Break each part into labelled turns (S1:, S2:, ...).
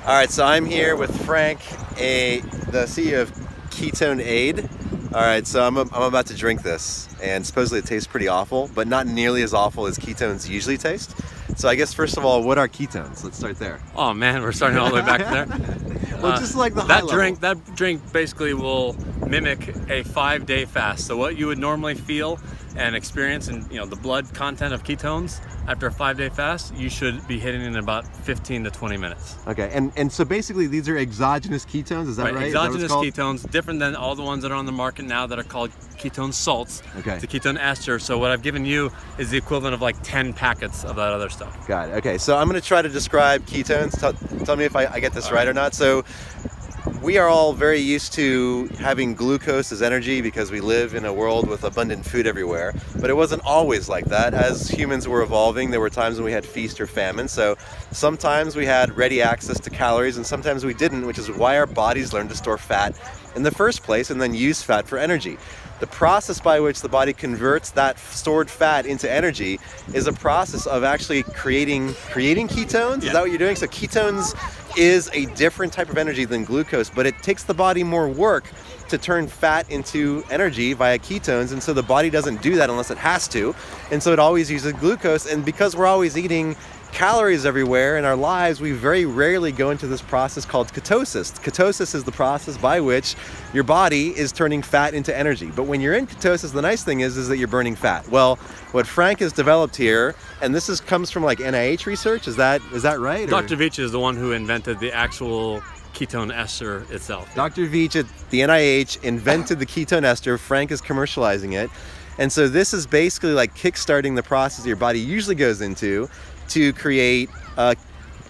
S1: All right, so I'm here with Frank, the CEO of KetoneAid. All right, so I'm about to drink this, and supposedly it tastes pretty awful, but not nearly as awful as ketones usually taste. So I guess first of all, what are ketones? Let's start there.
S2: Oh man, we're starting all the way back there.
S1: Well, just like the high
S2: that
S1: level.
S2: That drink basically will mimic a 5-day fast. So what you would normally feel and experience in the blood content of ketones after a 5-day fast, you should be hitting in about 15 to 20 minutes.
S1: Okay, and so basically these are exogenous ketones, is that right?
S2: Exogenous ketones, different than all the ones that are on the market now that are called ketone salts.
S1: Okay.
S2: The ketone ester. So what I've given you is the equivalent of like 10 packets of that other stuff.
S1: Got it. Okay, so I'm going to try to describe ketones. Tell me if I get this right or not. So we are all very used to having glucose as energy because we live in a world with abundant food everywhere, but it wasn't always like that. As humans were evolving, there were times when we had feast or famine, so sometimes we had ready access to calories and sometimes we didn't, which is why our bodies learned to store fat in the first place and then use fat for energy. The process by which the body converts that stored fat into energy is a process of actually creating ketones.
S2: Yeah.
S1: Is that what you're doing? So ketones is a different type of energy than glucose, but it takes the body more work to turn fat into energy via ketones, and so the body doesn't do that unless it has to, and so it always uses glucose. And because we're always eating calories everywhere in our lives, we very rarely go into this process called ketosis. Ketosis is the process by which your body is turning fat into energy. But when you're in ketosis, the nice thing is that you're burning fat. Well, what Frank has developed here, and this comes from like NIH research, is that right?
S2: Dr. Veach is the one who invented the actual ketone ester itself.
S1: Dr. Veach at the NIH invented the ketone ester. Frank is commercializing it. And so this is basically like kickstarting the process your body usually goes into to create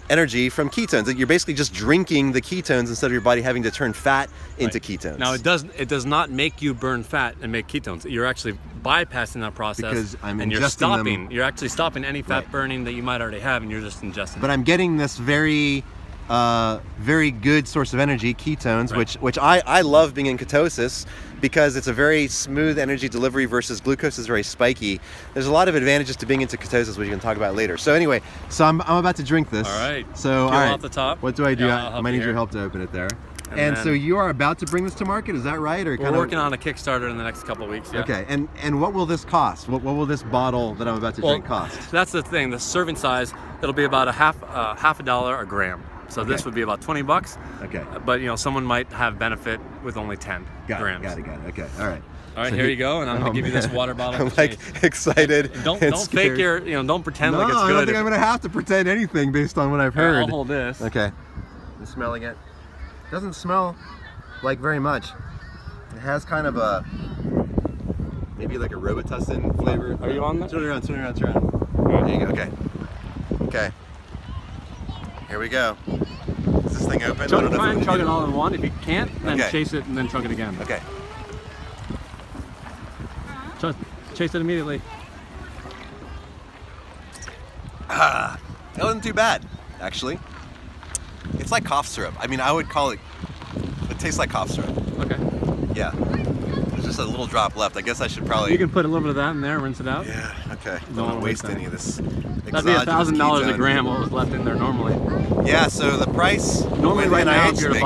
S1: energy from ketones. You're basically just drinking the ketones instead of your body having to turn fat into ketones.
S2: Now it does not make you burn fat and make ketones. You're actually bypassing that process
S1: because I'm
S2: and
S1: ingesting them.
S2: You're actually stopping any fat burning that you might already have, and you're just ingesting.
S1: But I'm getting this very good source of energy, ketones, which I love being in ketosis because it's a very smooth energy delivery versus glucose is very spiky. There's a lot of advantages to being into ketosis, which you can talk about later. So anyway, so I'm about to drink this.
S2: All right.
S1: So
S2: peel off the top.
S1: What do I do?
S2: Yeah,
S1: I might need your help to open it there.
S2: And
S1: so you are about to bring this to market, is that right? Or
S2: we're working on a Kickstarter in the next couple of weeks. Yeah.
S1: Okay, and what will this cost? What will this bottle that I'm about to drink cost?
S2: That's the thing. The serving size, it'll be about half a dollar a gram. So this would be about $20.
S1: Okay.
S2: But someone might have benefit with only 10 grams.
S1: Got it. Okay. All right.
S2: All right, so here you go, and I'm gonna give you this water bottle.
S1: I'm like excited.
S2: Don't
S1: scared.
S2: fake don't pretend like it's good.
S1: I don't think I'm gonna have to pretend anything based on what I've heard.
S2: I'll hold this.
S1: Okay. I'm smelling it. Doesn't smell like very much. It has kind of maybe like a Robitussin flavor.
S2: Are you on that?
S1: Turn it around. There you go. Okay. Here we go. Is this thing open?
S2: Try and chug it all in one. If you can't, then
S1: Okay.
S2: chase it and then chug it again.
S1: Okay.
S2: Chase it immediately.
S1: That wasn't too bad, actually. It's like cough syrup. I mean, I would call it tastes like cough syrup.
S2: Okay.
S1: Yeah. There's just a little drop left. I guess I should probably...
S2: You can put a little bit of that in there, rinse it out.
S1: Yeah, okay.
S2: Don't
S1: want to waste any of this.
S2: That'd be $1,000 a gram what was left in there normally.
S1: Yeah, so the price...
S2: Normally right now if you were to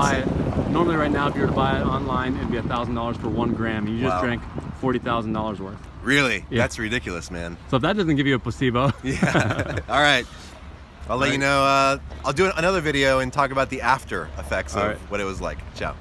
S2: buy it online, it'd be $1,000 for 1 gram. You just drank $40,000 worth.
S1: Really?
S2: Yeah.
S1: That's ridiculous, man.
S2: So if that doesn't give you a placebo.
S1: Yeah. All right. I'll let you know. I'll do another video and talk about the after effects of what it was like. Ciao.